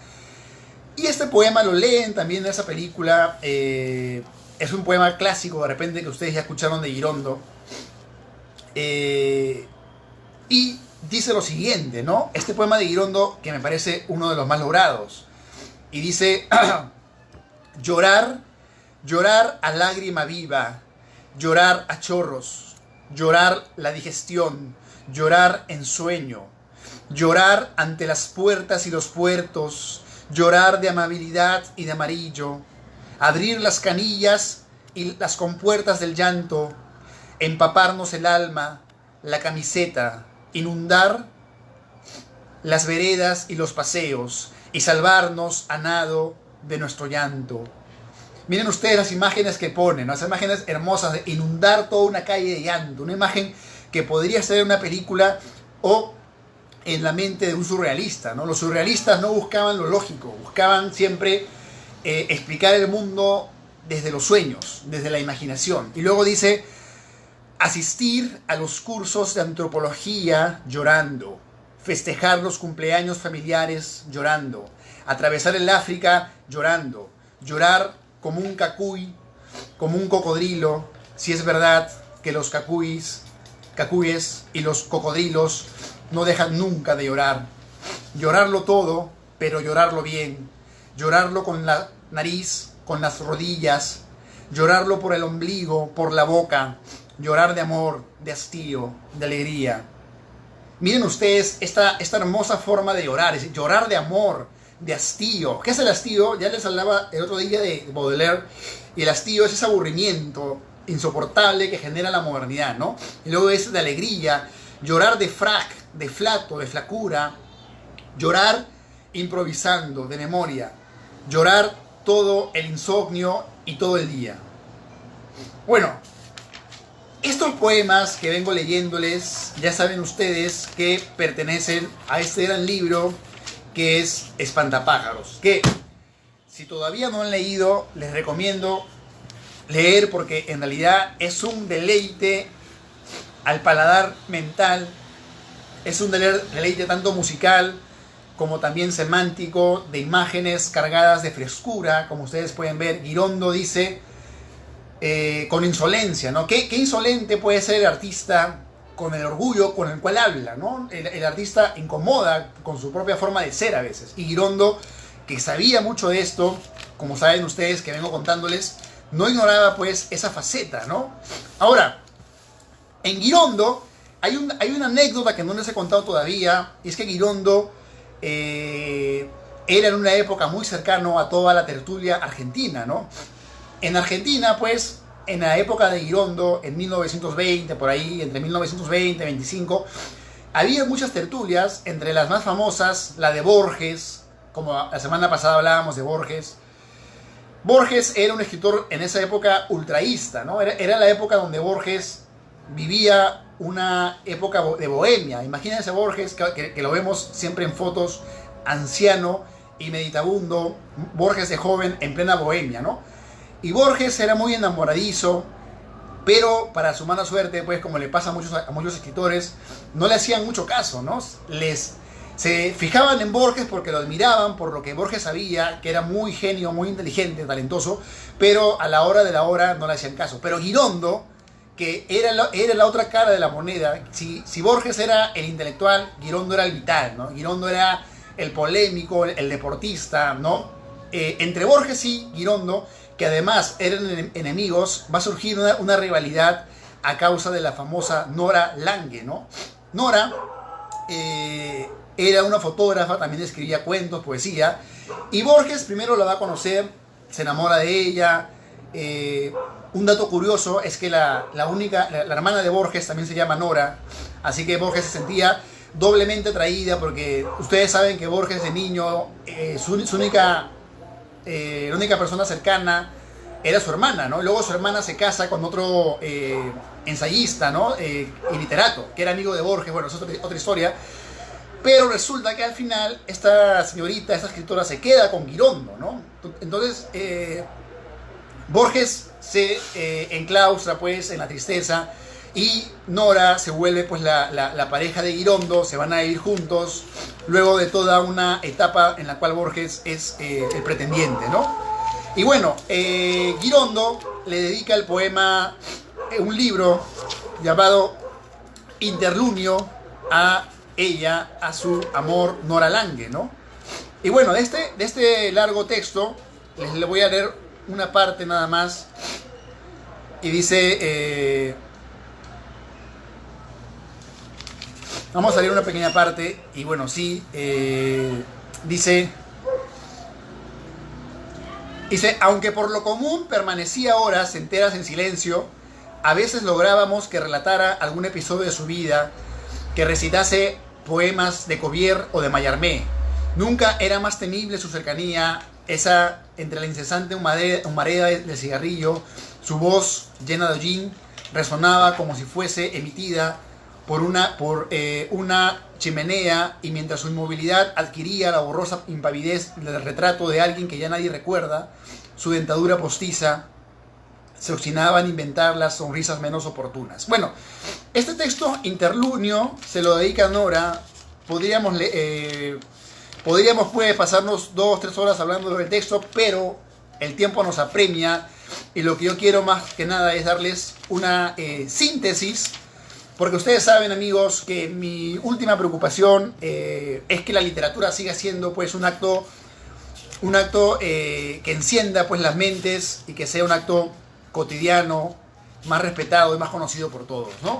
Y este poema lo leen también en esa película. Es un poema clásico, de repente, que ustedes ya escucharon de Girondo. Y dice lo siguiente, ¿no? Este poema de Girondo, que me parece uno de los más logrados. Y dice, llorar, llorar a lágrima viva, llorar a chorros, llorar la digestión, llorar en sueño, llorar ante las puertas y los puertos, llorar de amabilidad y de amarillo, abrir las canillas y las compuertas del llanto, empaparnos el alma, la camiseta, inundar las veredas y los paseos y salvarnos a nado de nuestro llanto. Miren ustedes las imágenes que ponen, ¿no? Esas imágenes hermosas de inundar toda una calle de llanto, una imagen que podría ser una película o en la mente de un surrealista, ¿no? Los surrealistas no buscaban lo lógico, buscaban siempre explicar el mundo desde los sueños, desde la imaginación. Y luego dice, asistir a los cursos de antropología llorando, festejar los cumpleaños familiares llorando, atravesar el África llorando, llorar como un cacuy, como un cocodrilo, si es verdad que los cacuyes y los cocodrilos no dejan nunca de llorar. Llorarlo todo, pero llorarlo bien. Llorarlo con la nariz, con las rodillas. Llorarlo por el ombligo, por la boca. Llorar de amor, de hastío, de alegría. Miren ustedes esta hermosa forma de llorar. Es decir, llorar de amor, de hastío. ¿Qué es el hastío? Ya les hablaba el otro día de Baudelaire. Y el hastío es ese aburrimiento insoportable que genera la modernidad, ¿no? Y luego es de alegría. Llorar de frac, de flato, de flacura. Llorar improvisando, de memoria. Llorar todo el insomnio y todo el día. Bueno, estos poemas que vengo leyéndoles, ya saben ustedes que pertenecen a este gran libro que es Espantapájaros, que si todavía no han leído, les recomiendo leer porque en realidad es un deleite al paladar mental, es un deleite tanto musical como también semántico, de imágenes cargadas de frescura, como ustedes pueden ver. Girondo dice con insolencia, ¿no? ¿Qué insolente puede ser el artista con el orgullo con el cual habla, ¿no? El artista incomoda con su propia forma de ser a veces. Y Girondo, que sabía mucho de esto, como saben ustedes que vengo contándoles, no ignoraba pues esa faceta, ¿no? Ahora, en Girondo hay una anécdota que no les he contado todavía, y es que Girondo era en una época muy cercano a toda la tertulia argentina, ¿no? En Argentina, pues, en la época de Girondo, en 1920, por ahí, entre 1920 y 25, había muchas tertulias, entre las más famosas, la de Borges, como la semana pasada hablábamos de Borges. Borges era un escritor en esa época ultraísta, ¿no? Era la época donde Borges vivía una época de bohemia. Imagínense Borges, que lo vemos siempre en fotos, anciano y meditabundo, Borges de joven en plena bohemia, ¿no? Y Borges era muy enamoradizo, pero para su mala suerte, pues como le pasa a muchos escritores, no le hacían mucho caso, ¿no? Se fijaban en Borges porque lo admiraban por lo que Borges sabía, que era muy genio, muy inteligente, talentoso, pero a la hora de la hora no le hacían caso. Pero Girondo, que era la otra cara de la moneda, si Borges era el intelectual, Girondo era el vital, ¿no? Girondo era el polémico, el deportista, ¿no? Entre Borges y Girondo, que además eran enemigos, va a surgir una rivalidad a causa de la famosa Nora Lange, ¿no? Nora era una fotógrafa, también escribía cuentos, poesía, y Borges primero la va a conocer, se enamora de ella. Un dato curioso es que la hermana de Borges también se llama Nora, así que Borges se sentía doblemente atraída, porque ustedes saben que Borges de niño, la única persona cercana era su hermana, ¿no? Luego su hermana se casa con otro ensayista, ¿no? Y literato, que era amigo de Borges. Bueno, eso es otra historia. Pero resulta que al final esta señorita, esta escritora, se queda con Girondo, ¿no? Entonces, Borges se enclaustra, pues, en la tristeza, y Nora se vuelve, pues, la pareja de Girondo. Se van a ir juntos luego de toda una etapa en la cual Borges es el pretendiente, ¿no? Y bueno, Girondo le dedica el poema, un libro llamado Interlunio, a ella, a su amor Nora Lange, ¿no? Y bueno, de este largo texto les voy a leer una parte nada más, y dice, vamos a leer una pequeña parte, y bueno, sí, dice, aunque por lo común permanecía horas enteras en silencio, a veces lográbamos que relatara algún episodio de su vida, que recitase poemas de Cuvier o de Mallarmé. Nunca era más temible su cercanía, esa entre la incesante humareda del cigarrillo. Su voz, llena de hollín, resonaba como si fuese emitida por una chimenea, y mientras su inmovilidad adquiría la borrosa impavidez del retrato de alguien que ya nadie recuerda, su dentadura postiza se obstinaba en inventar las sonrisas menos oportunas. Bueno, este texto Interlunio se lo dedica a Nora. Podríamos pues pasarnos 2-3 horas hablando del texto, pero el tiempo nos apremia, y lo que yo quiero más que nada es darles una síntesis, porque ustedes saben, amigos, que mi última preocupación es que la literatura siga siendo, pues, un acto que encienda, pues, las mentes, y que sea un acto cotidiano, más respetado y más conocido por todos, ¿no?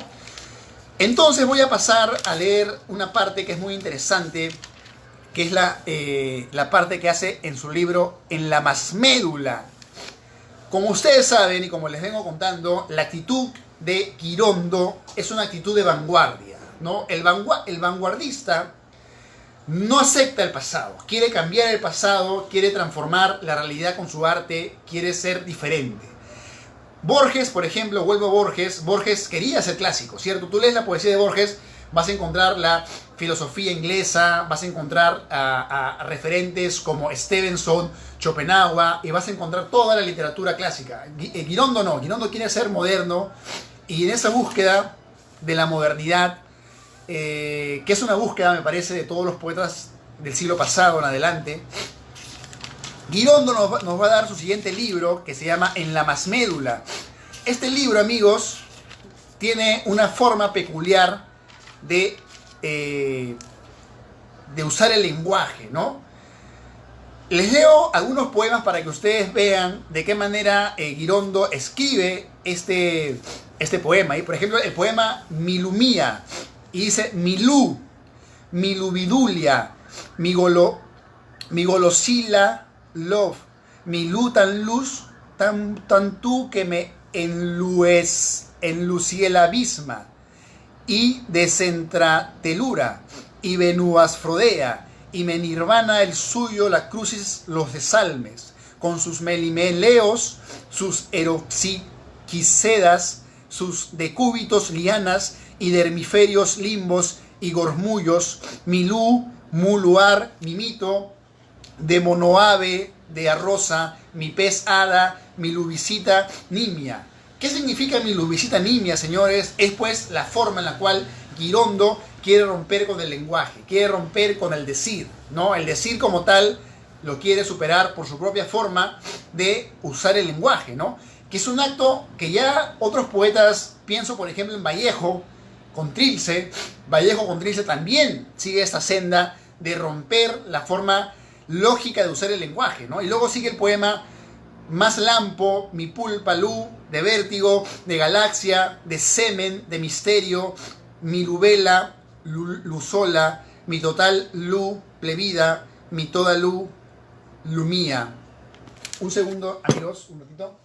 Entonces voy a pasar a leer una parte que es muy interesante, que es la parte que hace en su libro En la Masmédula. Como ustedes saben, y como les vengo contando, la actitud de Girondo es una actitud de vanguardia, ¿no? El vanguardista no acepta el pasado, quiere cambiar el pasado, quiere transformar la realidad con su arte, quiere ser diferente. Borges, por ejemplo, vuelvo a Borges quería ser clásico, ¿cierto? Tú lees la poesía de Borges, vas a encontrar la filosofía inglesa, vas a encontrar a referentes como Stevenson, Schopenhauer, y vas a encontrar toda la literatura clásica. Girondo no, Girondo quiere ser moderno, y en esa búsqueda de la modernidad, que es una búsqueda, me parece, de todos los poetas del siglo pasado en adelante, Girondo nos va a dar su siguiente libro, que se llama En la Masmédula. Este libro, amigos, tiene una forma peculiar de usar el lenguaje, ¿no? Les leo algunos poemas para que ustedes vean de qué manera Girondo escribe este poema. Y, por ejemplo, el poema Milumía, y dice: Milú, miluvidulia, migolosila love, milú tan luz, tan tú que me enlucí el abisma, y desentratelura, y venuasfrodea, y me nirvana el suyo la crucis los desalmes, con sus melimeleos, sus eropsiquisedas, sus decúbitos lianas, y dermiferios limbos y gormullos, milú, muluar, mimito, de monoave, de arrosa, mi pez hada, mi lubicita nimia, ¿Qué significa mi visita nimia, señores? Es pues la forma en la cual Girondo quiere romper con el lenguaje, quiere romper con el decir, ¿no? El decir como tal lo quiere superar por su propia forma de usar el lenguaje, ¿no? Que es un acto que ya otros poetas, pienso por ejemplo en Vallejo con Trilce también sigue esta senda de romper la forma lógica de usar el lenguaje, ¿no? Y luego sigue el poema Más Lampo, Mi Pulpa, Lu, de Vértigo, de Galaxia, de Semen, de Misterio, Mi Luvela, Luzola, Mi Total, Lu, Plebida, Mi Toda Lu, Lumía. Un segundo, amigos, un ratito.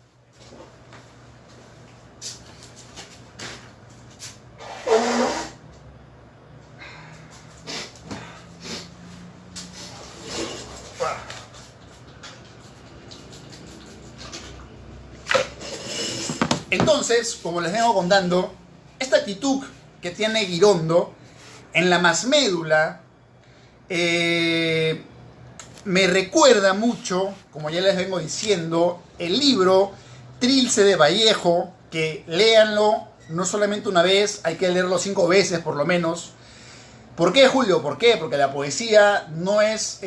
Entonces, como les vengo contando, esta actitud que tiene Girondo en la Masmédula me recuerda mucho, como ya les vengo diciendo, el libro Trilce de Vallejo, que léanlo no solamente una vez, hay que leerlo 5 veces por lo menos. ¿Por qué, Julio? ¿Por qué? Porque la poesía no es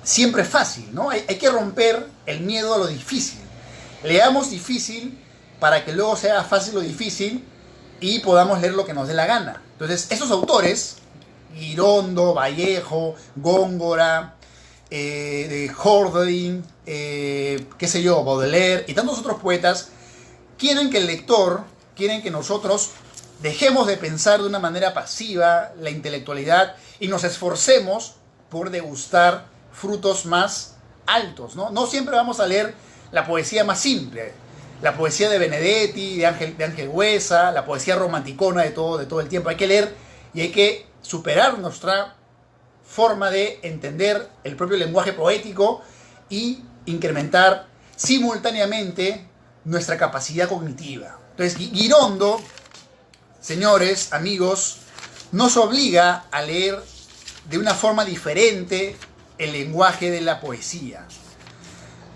siempre fácil, ¿no? Hay que romper el miedo a lo difícil. Leamos difícil para que luego sea fácil lo difícil y podamos leer lo que nos dé la gana. Entonces, esos autores, Girondo, Vallejo, Góngora, de Hölderlin, qué sé yo, Baudelaire y tantos otros poetas, quieren que el lector, quieren que nosotros dejemos de pensar de una manera pasiva la intelectualidad y nos esforcemos por degustar frutos más altos, ¿no? No siempre vamos a leer la poesía más simple, la poesía de Benedetti, de Ángel Huesa, la poesía romanticona de todo el tiempo. Hay que leer y hay que superar nuestra forma de entender el propio lenguaje poético y incrementar simultáneamente nuestra capacidad cognitiva. Entonces, Girondo, señores, amigos, nos obliga a leer de una forma diferente el lenguaje de la poesía.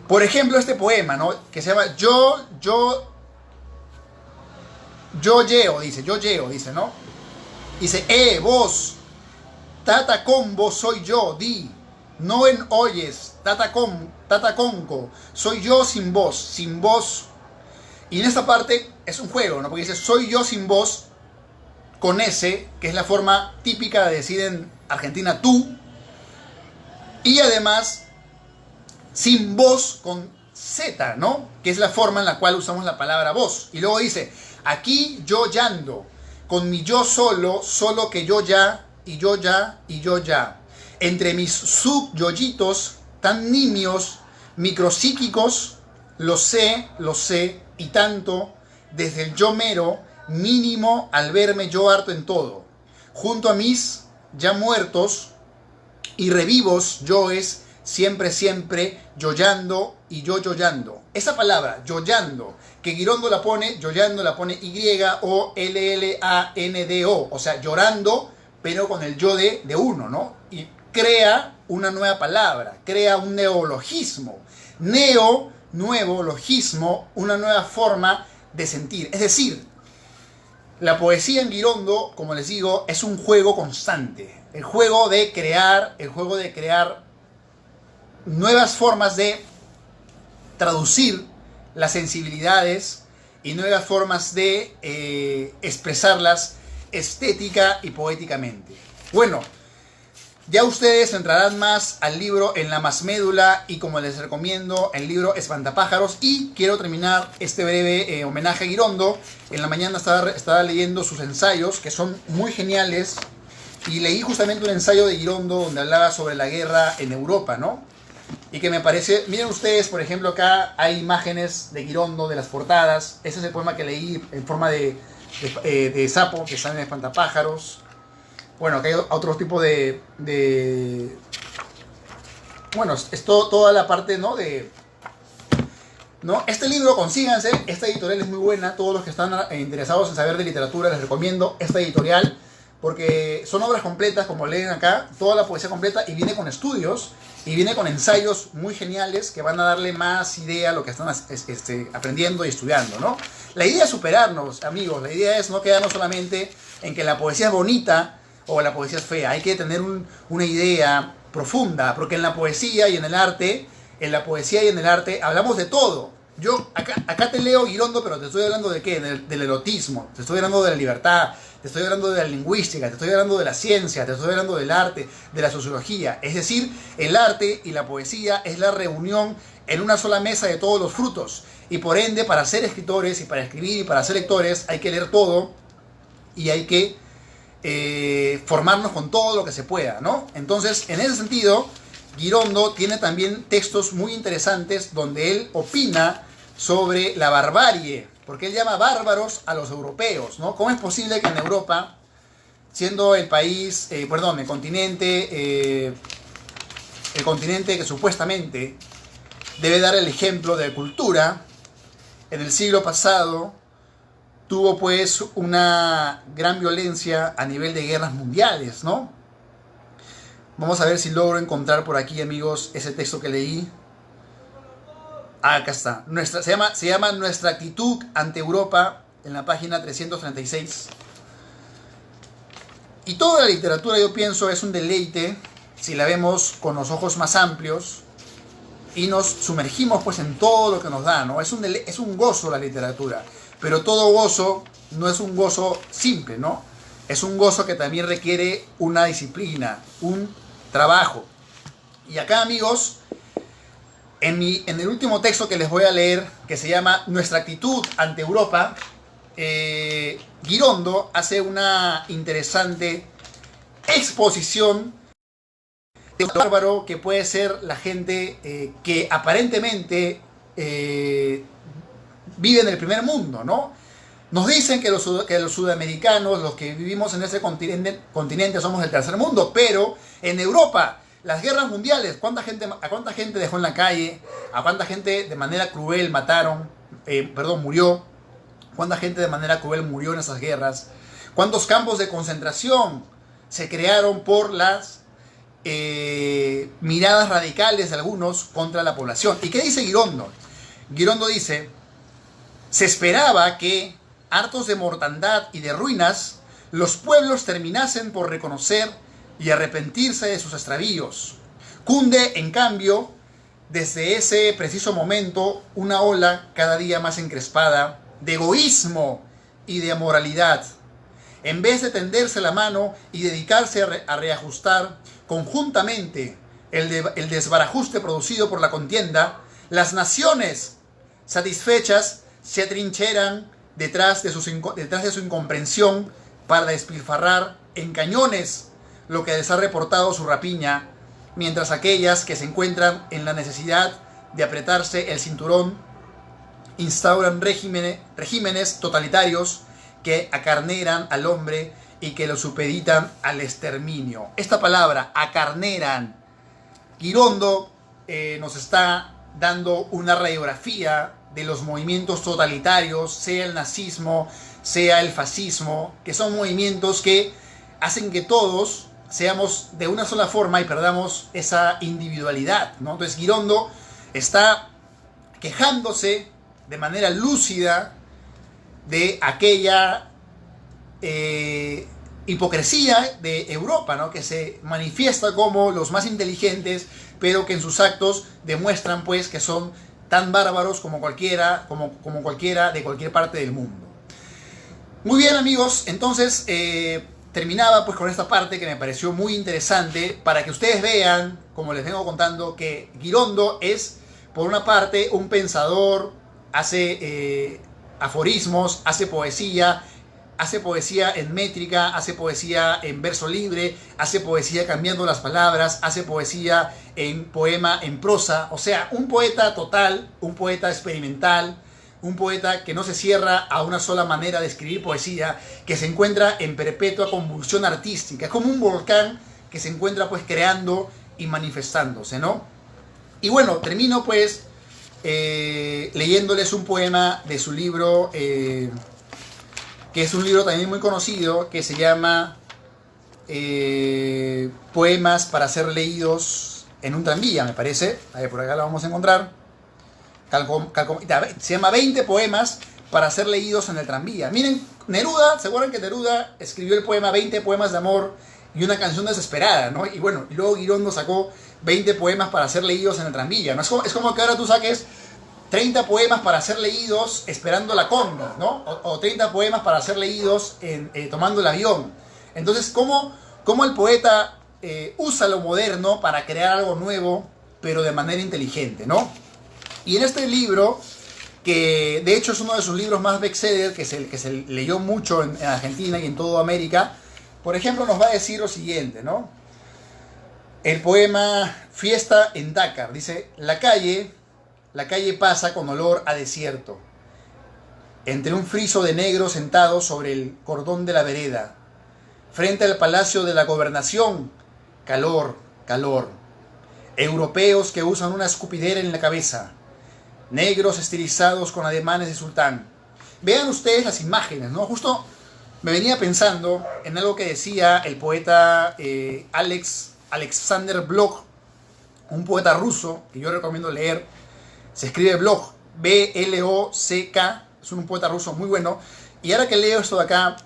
Por ejemplo, este poema, ¿no? Que se llama Yo Yeo, dice, ¿no? Dice, vos, tata combo soy yo, di, no en oyes, tata conco, soy yo sin voz. Y en esta parte es un juego, ¿no? Porque dice, soy yo sin voz, con S, que es la forma típica de decir en Argentina tú, y además sin voz con Z, ¿no? Que es la forma en la cual usamos la palabra voz. Y luego dice, aquí yo yando, con mi yo solo, solo que yo ya, y yo ya, y yo ya. Entre mis sub-yoyitos tan nimios, micropsíquicos, lo sé, y tanto, desde el yo mero, mínimo al verme yo harto en todo. Junto a mis ya muertos y revivos yoes, siempre, yoyando y yo yoyando. Esa palabra, yoyando, que Girondo la pone, yoyando la pone Y-O-L-L-A-N-D-O, o sea, llorando, pero con el yo de uno, ¿no? Y crea una nueva palabra, crea un neologismo. Neo, nuevo, logismo, una nueva forma de sentir. Es decir, la poesía en Girondo, como les digo, es un juego constante. El juego de crear nuevas formas de traducir las sensibilidades y nuevas formas de expresarlas estética y poéticamente. Bueno, ya ustedes entrarán más al libro en la Masmédula y, como les recomiendo, el libro Espantapájaros. Y quiero terminar este breve homenaje a Girondo. En la mañana estaba leyendo sus ensayos, que son muy geniales, y leí justamente un ensayo de Girondo donde hablaba sobre la guerra en Europa, ¿no? Y que me parece, miren ustedes, por ejemplo, acá hay imágenes de Girondo, de las portadas. Ese es el poema que leí en forma de sapo, que están en Espantapájaros. Bueno, acá hay otro tipo de bueno, es toda la parte, ¿no? ¿no? Este libro, consíganse, esta editorial es muy buena. Todos los que están interesados en saber de literatura, les recomiendo esta editorial, porque son obras completas, como leen acá, toda la poesía completa, y viene con estudios. y viene con ensayos muy geniales que van a darle más idea a lo que están aprendiendo y estudiando, ¿no? La idea es superarnos, amigos. La idea es no quedarnos solamente en que la poesía es bonita o la poesía es fea. Hay que tener una idea profunda, porque en la poesía y en el arte, hablamos de todo. Yo acá te leo Girondo, pero te estoy hablando de qué, del erotismo, te estoy hablando de la libertad, te estoy hablando de la lingüística, te estoy hablando de la ciencia, te estoy hablando del arte, de la sociología. Es decir, el arte y la poesía es la reunión en una sola mesa de todos los frutos. Y por ende, para ser escritores y para escribir y para ser lectores, hay que leer todo y hay que formarnos con todo lo que se pueda, ¿no? Entonces, en ese sentido, Girondo tiene también textos muy interesantes donde él opina sobre la barbarie, porque él llama bárbaros a los europeos, ¿no? ¿Cómo es posible que en Europa, siendo el país, el continente que supuestamente debe dar el ejemplo de cultura, en el siglo pasado tuvo pues una gran violencia a nivel de guerras mundiales, ¿no? Vamos a ver si logro encontrar por aquí, amigos, ese texto que leí. Acá está. Se llama Nuestra actitud ante Europa, en la página 336. Y toda la literatura, yo pienso, es un deleite si la vemos con los ojos más amplios y nos sumergimos pues en todo lo que nos da, ¿no? Es un gozo la literatura, pero todo gozo no es un gozo simple, ¿no? Es un gozo que también requiere una disciplina, un trabajo. Y acá, amigos, en el último texto que les voy a leer, que se llama Nuestra actitud ante Europa, Girondo hace una interesante exposición de un bárbaro que puede ser la gente que aparentemente vive en el primer mundo, ¿no? Nos dicen que los sudamericanos, los que vivimos en ese continente somos el tercer mundo, pero en Europa, las guerras mundiales, ¿a cuánta gente dejó en la calle? ¿A cuánta gente de manera cruel murió? ¿Cuánta gente de manera cruel murió en esas guerras? ¿Cuántos campos de concentración se crearon por las miradas radicales de algunos contra la población? ¿Y qué dice Girondo? Girondo dice: se esperaba que, hartos de mortandad y de ruinas, los pueblos terminasen por reconocer y arrepentirse de sus extravíos. Cunde, en cambio, desde ese preciso momento, una ola cada día más encrespada de egoísmo y de amoralidad. En vez de tenderse la mano y dedicarse a reajustar conjuntamente el desbarajuste producido por la contienda, las naciones satisfechas se atrincheran detrás de su incomprensión para despilfarrar en cañones lo que les ha reportado su rapiña, mientras aquellas que se encuentran en la necesidad de apretarse el cinturón instauran regímenes totalitarios que acarneran al hombre y que lo supeditan al exterminio. Esta palabra, acarneran, Girondo nos está dando una radiografía de los movimientos totalitarios, sea el nazismo, sea el fascismo, que son movimientos que hacen que todos seamos de una sola forma y perdamos esa individualidad, ¿no? Entonces Girondo está quejándose de manera lúcida de aquella hipocresía de Europa, ¿no? Que se manifiesta como los más inteligentes, pero que en sus actos demuestran pues que son tan bárbaros como cualquiera de cualquier parte del mundo. Muy bien, amigos, entonces terminaba pues con esta parte que me pareció muy interesante para que ustedes vean, como les vengo contando, que Girondo es, por una parte, un pensador, hace aforismos, hace poesía en métrica, hace poesía en verso libre, hace poesía cambiando las palabras, hace poesía en poema, en prosa. O sea, un poeta total, un poeta experimental, un poeta que no se cierra a una sola manera de escribir poesía, que se encuentra en perpetua convulsión artística. Es como un volcán que se encuentra pues creando y manifestándose, ¿no? Y bueno, termino pues leyéndoles un poema de su libro, que es un libro también muy conocido, que se llama Poemas para ser leídos en un tranvía, me parece. Ahí por acá la vamos a encontrar. Se llama 20 poemas para ser leídos en el tranvía. Miren, Neruda, ¿se acuerdan que Neruda escribió el poema 20 poemas de amor y una canción desesperada, ¿no? Y bueno, y luego Girondo sacó 20 poemas para ser leídos en el tranvía, ¿no? Es como que ahora tú saques 30 poemas para ser leídos esperando la combi, ¿no? O 30 poemas para ser leídos tomando el avión. Entonces, ¿cómo el poeta usa lo moderno para crear algo nuevo, pero de manera inteligente, ¿no? Y en este libro, que de hecho es uno de sus libros más bestseller, que se leyó mucho en Argentina y en toda América, por ejemplo, nos va a decir lo siguiente, ¿no? El poema Fiesta en Dakar dice: la calle pasa con olor a desierto, entre un friso de negros sentados sobre el cordón de la vereda, frente al palacio de la gobernación, calor, calor, europeos que usan una escupidera en la cabeza, negros estilizados con ademanes de sultán. Vean ustedes las imágenes, ¿no? Justo me venía pensando en algo que decía el poeta Alexander Blok, un poeta ruso que yo recomiendo leer. Se escribe Blok, B-L-O-C-K, es un poeta ruso muy bueno. Y ahora que leo esto de acá,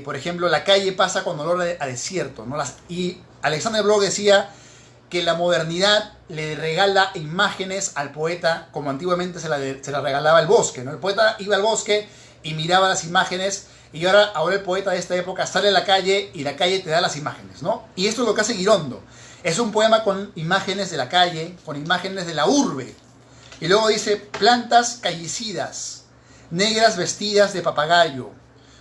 por ejemplo, la calle pasa con olor a desierto, ¿no? Y Alexander Blok decía que la modernidad le regala imágenes al poeta como antiguamente se la regalaba el bosque, ¿no? El poeta iba al bosque y miraba las imágenes, y ahora el poeta de esta época sale a la calle y la calle te da las imágenes, ¿no? Y esto es lo que hace Girondo. Es un poema con imágenes de la calle, con imágenes de la urbe. Y luego dice: plantas callicidas, negras vestidas de papagayo,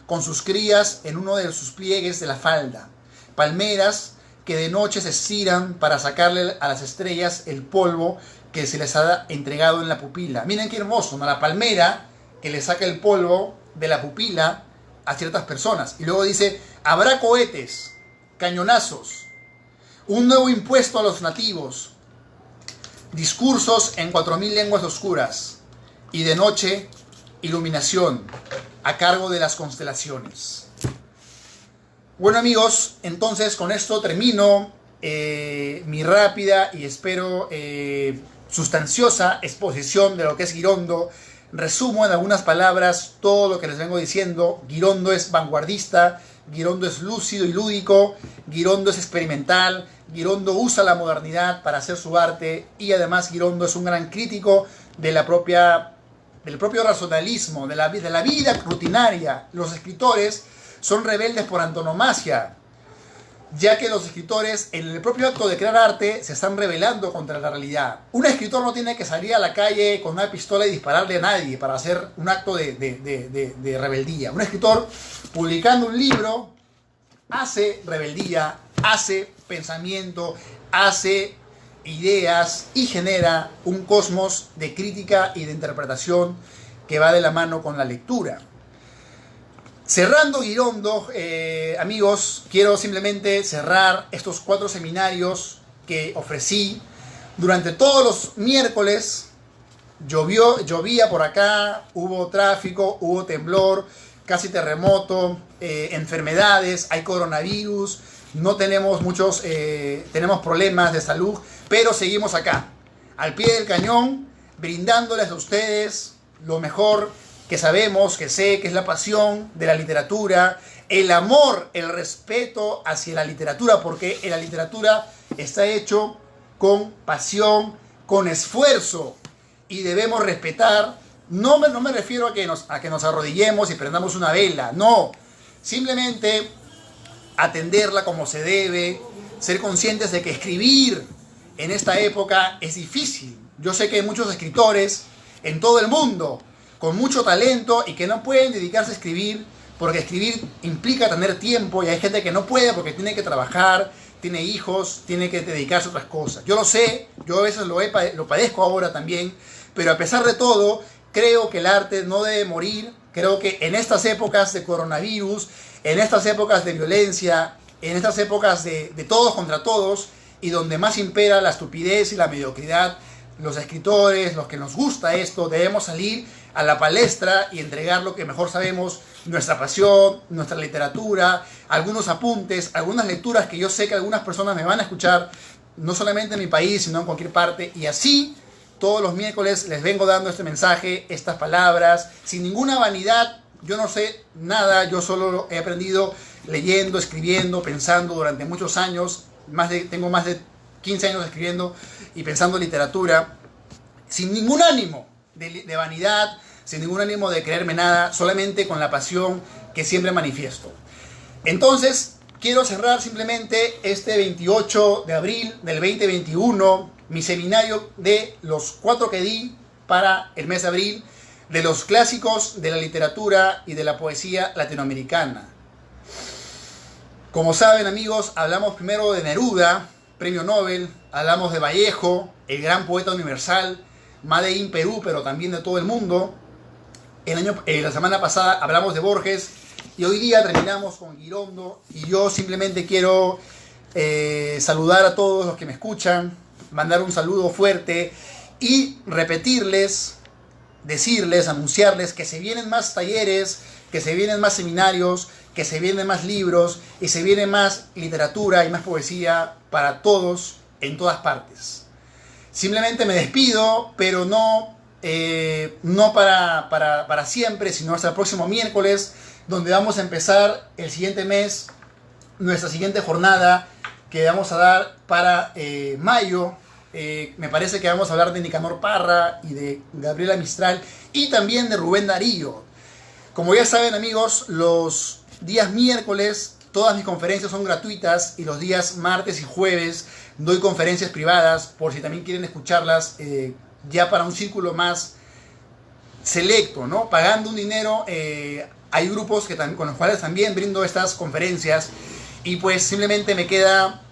con sus crías en uno de sus pliegues de la falda, palmeras que de noche se estiran para sacarle a las estrellas el polvo que se les ha entregado en la pupila. Miren qué hermoso, ¿no? La palmera que le saca el polvo de la pupila a ciertas personas. Y luego dice: habrá cohetes, cañonazos, un nuevo impuesto a los nativos, discursos en 4000 lenguas oscuras, y de noche iluminación a cargo de las constelaciones. Bueno, amigos, entonces con esto termino mi rápida y espero sustanciosa exposición de lo que es Girondo. Resumo en algunas palabras todo lo que les vengo diciendo. Girondo es vanguardista, Girondo es lúcido y lúdico, Girondo es experimental, Girondo usa la modernidad para hacer su arte, y además Girondo es un gran crítico de del propio racionalismo, de la vida rutinaria. Los escritores son rebeldes por antonomasia, ya que los escritores en el propio acto de crear arte se están rebelando contra la realidad. Un escritor no tiene que salir a la calle con una pistola y dispararle a nadie para hacer un acto de rebeldía. Un escritor, publicando un libro, hace rebeldía, hace pensamiento, hace ideas y genera un cosmos de crítica y de interpretación que va de la mano con la lectura. Cerrando Girondo, amigos, quiero simplemente cerrar estos 4 seminarios que ofrecí. Durante todos los miércoles llovía por acá, hubo tráfico, hubo temblor, casi terremoto, enfermedades, hay coronavirus, no tenemos tenemos problemas de salud, pero seguimos acá, al pie del cañón, brindándoles a ustedes lo mejor que sabemos, que sé, que es la pasión de la literatura, el amor, el respeto hacia la literatura, porque en la literatura está hecho con pasión, con esfuerzo, y debemos respetar. No me refiero a que nos arrodillemos y prendamos una vela, no, simplemente atenderla como se debe, ser conscientes de que escribir en esta época es difícil. Yo sé que hay muchos escritores en todo el mundo con mucho talento y que no pueden dedicarse a escribir, porque escribir implica tener tiempo, y hay gente que no puede porque tiene que trabajar, tiene hijos, tiene que dedicarse a otras cosas. Yo lo sé, yo a veces lo padezco ahora también, pero a pesar de todo, creo que el arte no debe morir. Creo que en estas épocas de coronavirus, en estas épocas de violencia, en estas épocas de todos contra todos, y donde más impera la estupidez y la mediocridad, los escritores, los que nos gusta esto, debemos salir a la palestra y entregar lo que mejor sabemos, nuestra pasión, nuestra literatura, algunos apuntes, algunas lecturas que yo sé que algunas personas me van a escuchar, no solamente en mi país, sino en cualquier parte. Y así, todos los miércoles les vengo dando este mensaje, estas palabras, sin ninguna vanidad. Yo no sé nada, yo solo he aprendido leyendo, escribiendo, pensando durante muchos años. Tengo más de 15 años escribiendo y pensando literatura, sin ningún ánimo de vanidad, sin ningún ánimo de creerme nada, solamente con la pasión que siempre manifiesto. Entonces, quiero cerrar simplemente este 28 de abril del 2021, mi seminario de los 4 que di para el mes de abril, de los clásicos de la literatura y de la poesía latinoamericana. Como saben, amigos, hablamos primero de Neruda, premio Nobel, hablamos de Vallejo, el gran poeta universal, Made in Perú, pero también de todo el mundo. La semana pasada hablamos de Borges y hoy día terminamos con Girondo, y yo simplemente quiero saludar a todos los que me escuchan, mandar un saludo fuerte y repetirles, decirles, anunciarles que se vienen más talleres, que se vienen más seminarios, que se vienen más libros y se viene más literatura y más poesía para todos en todas partes. Simplemente me despido, pero no para siempre, sino hasta el próximo miércoles, donde vamos a empezar el siguiente mes, nuestra siguiente jornada que vamos a dar para mayo. Me parece que vamos a hablar de Nicanor Parra y de Gabriela Mistral y también de Rubén Darío. Como ya saben, amigos, los días miércoles todas mis conferencias son gratuitas y los días martes y jueves doy conferencias privadas por si también quieren escucharlas ya para un círculo más selecto, ¿no? Pagando un dinero, hay grupos con los cuales también brindo estas conferencias y pues simplemente me queda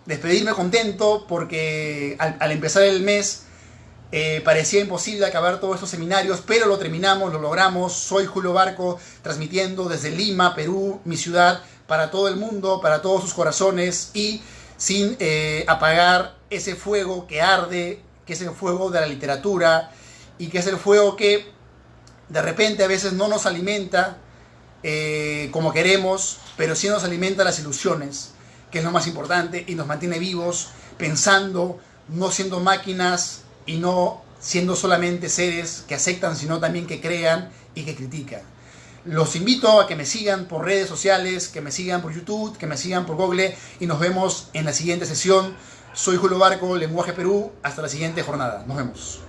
despedirme contento porque al empezar el mes parecía imposible acabar todos estos seminarios, pero lo terminamos, lo logramos. Soy Julio Barco, transmitiendo desde Lima, Perú, mi ciudad, para todo el mundo, para todos sus corazones y sin apagar ese fuego que arde, que es el fuego de la literatura y que es el fuego que de repente a veces no nos alimenta como queremos, pero sí nos alimenta las ilusiones, que es lo más importante, y nos mantiene vivos, pensando, no siendo máquinas y no siendo solamente seres que aceptan, sino también que crean y que critican. Los invito a que me sigan por redes sociales, que me sigan por YouTube, que me sigan por Google y nos vemos en la siguiente sesión. Soy Julio Barco, Lenguaje Perú. Hasta la siguiente jornada. Nos vemos.